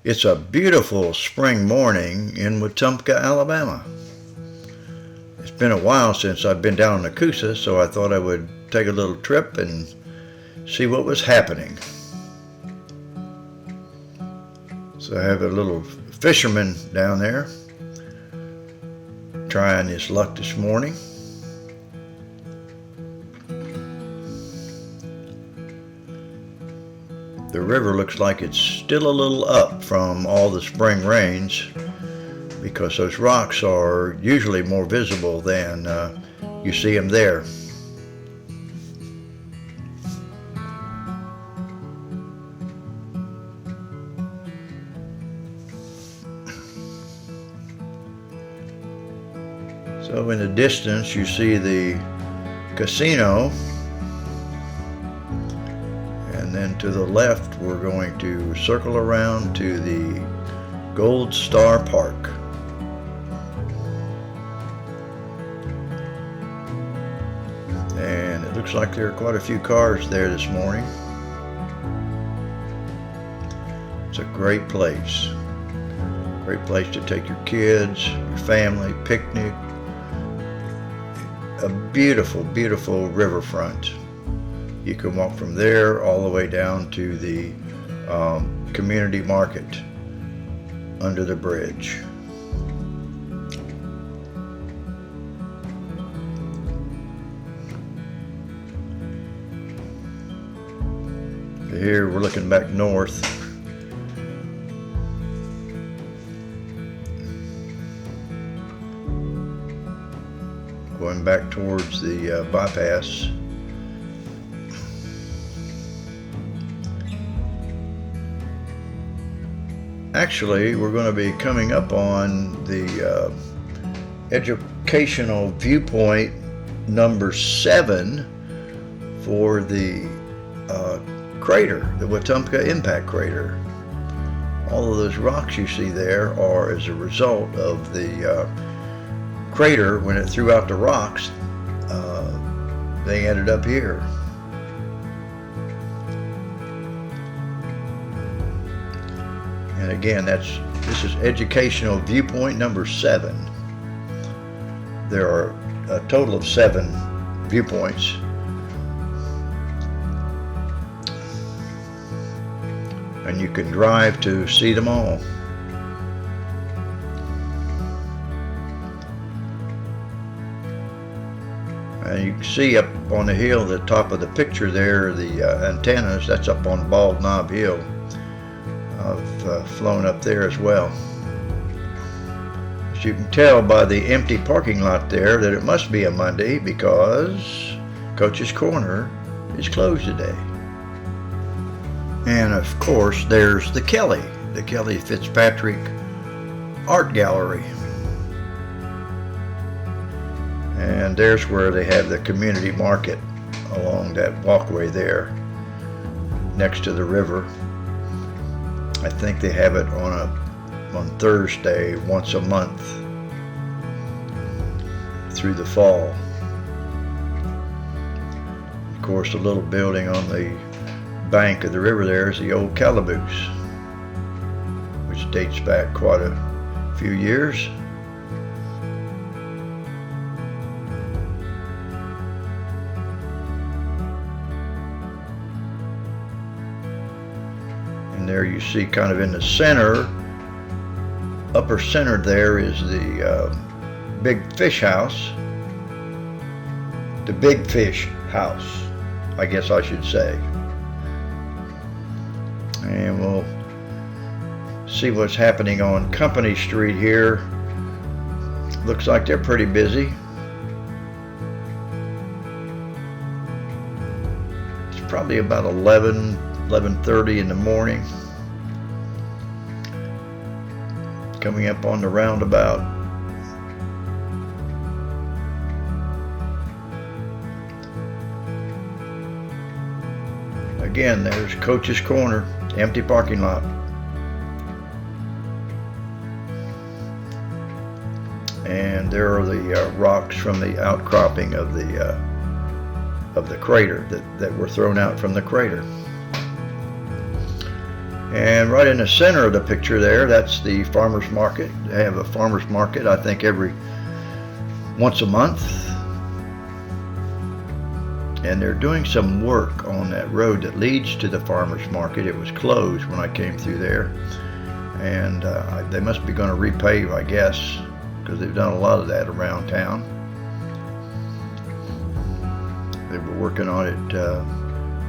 It's a beautiful spring morning in Wetumpka, Alabama. It's been a while since I've been down in the Coosa, so I thought I would take a little trip and see what was happening. So I have a little fisherman down there trying his luck this morning. The river looks like it's still a little up from all the spring rains because those rocks are usually more visible than you see them there. So in the distance you see the casino. And then to the left, we're going to circle around to the Gold Star Park. And it looks like there are quite a few cars there this morning. It's a great place. Great place to take your kids, your family, picnic. A beautiful, beautiful riverfront. You can walk from there all the way down to the community market under the bridge. Here we're looking back north. Going back towards the bypass. Actually, we're going to be coming up on the educational viewpoint number 7 for the crater, the Wetumpka impact crater. All of those rocks you see there are as a result of the crater. When it threw out the rocks, they ended up here. And again, this is educational viewpoint number 7. There are a total of 7 viewpoints. And you can drive to see them all. And you can see up on the hill, the top of the picture there, the antennas. That's up on Bald Knob Hill. I've flown up there as well. As you can tell by the empty parking lot there that it must be a Monday because Coach's Corner is closed today. And of course there's the Kelly Fitzpatrick Art Gallery. And there's where they have the community market along that walkway there next to the river. I think they have it on Thursday once a month through the fall. Of course, the little building on the bank of the river there is the old Calaboose, which dates back quite a few years. There you see kind of in the center, upper center there is the Big Fish House. The Big Fish House, I guess I should say. And we'll see what's happening on Company Street here. Looks like they're pretty busy. It's probably about 11:30 in the morning. Coming up on the roundabout. Again, there's Coach's Corner, empty parking lot. And there are the rocks from the outcropping of the crater that were thrown out from the crater. And right in the center of the picture there, that's the farmer's market. They have a farmer's market, I think, once a month. And they're doing some work on that road that leads to the farmer's market. It was closed when I came through there. And they must be going to repave, I guess, because they've done a lot of that around town. They were working on it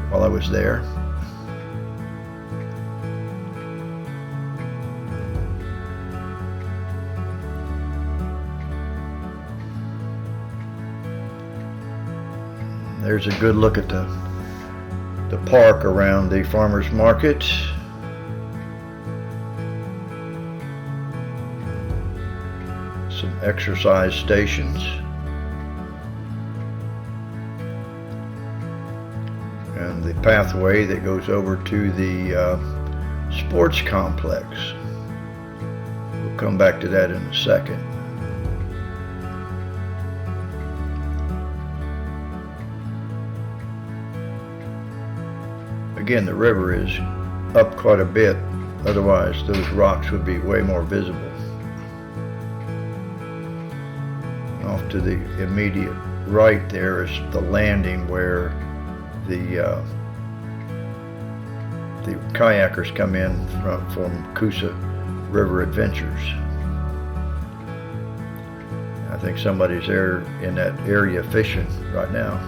while I was there. There's a good look at the park around the farmer's market. Some exercise stations. And the pathway that goes over to the sports complex. We'll come back to that in a second. Again, the river is up quite a bit, otherwise those rocks would be way more visible. Off to the immediate right there is the landing where the kayakers come in from Coosa River Adventures. I think somebody's there in that area fishing right now.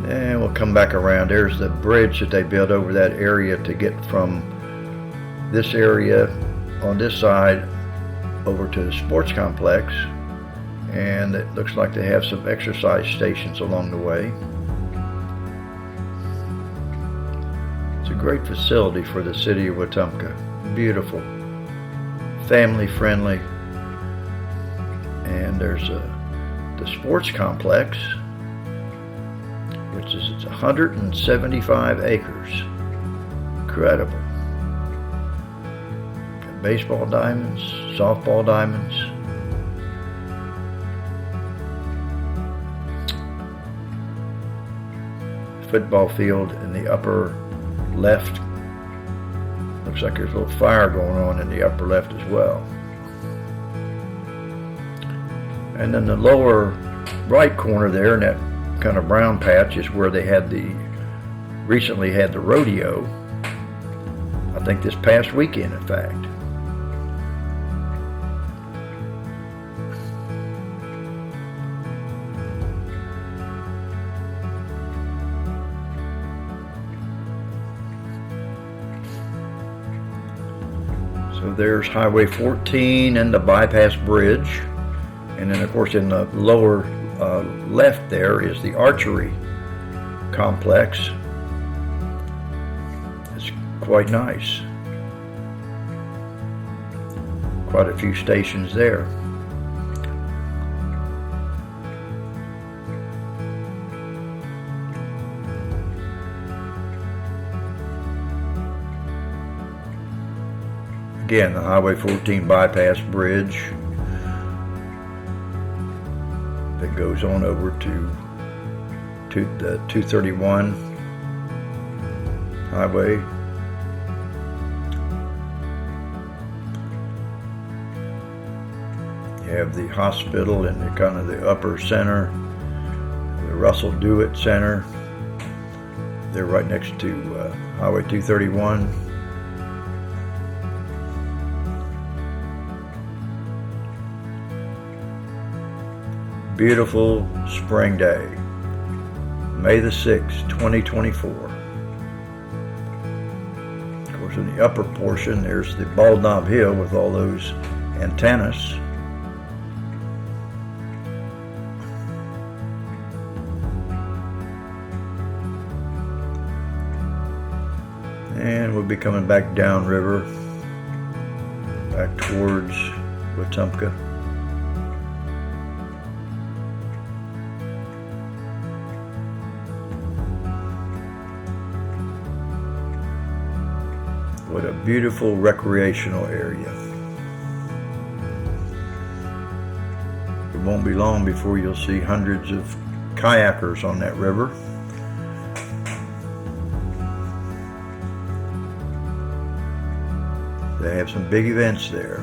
And we'll come back around. There's the bridge that they built over that area to get from this area on this side over to the sports complex. And it looks like they have some exercise stations along the way. It's a great facility for the city of Wetumpka. Beautiful, family friendly. And there's the sports complex, which is 175 acres. Incredible. Got baseball diamonds, softball diamonds. Football field in the upper left. Looks like there's a little fire going on in the upper left as well. And then the lower right corner there in that kind of brown patch is where they recently had the rodeo. I think this past weekend, in fact. So there's Highway 14 and the bypass bridge. And then, of course, in the lower left there is the archery complex. It's quite nice. Quite a few stations there. Again, the Highway 14 bypass bridge that goes on over to the 231 highway. You have the hospital in the kind of the upper center, the Russell Dewitt Center. They're right next to Highway 231. Beautiful spring day, May the 6th, 2024. Of course, in the upper portion, there's the Bald Knob Hill with all those antennas. And we'll be coming back downriver, back towards Wetumpka. What a beautiful recreational area. Good morning. won't be long before you'll see hundreds of kayakers on that river. They have some big events there.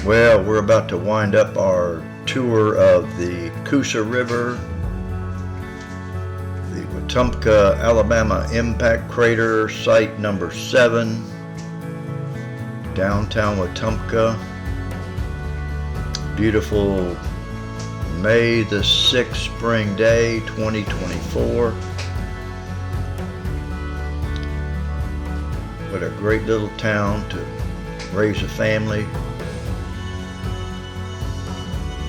Well, we're about to wind up our tour of the Coosa River, the Wetumpka, Alabama Impact Crater, site number 7, downtown Wetumpka. Beautiful May the 6th spring day, 2024. What a great little town to raise a family.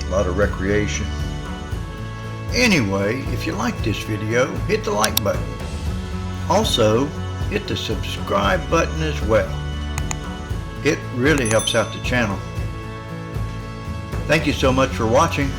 A lot of recreation. Anyway, if you like this video, hit the like button. Also, hit the subscribe button as well. It really helps out the channel. Thank you so much for watching.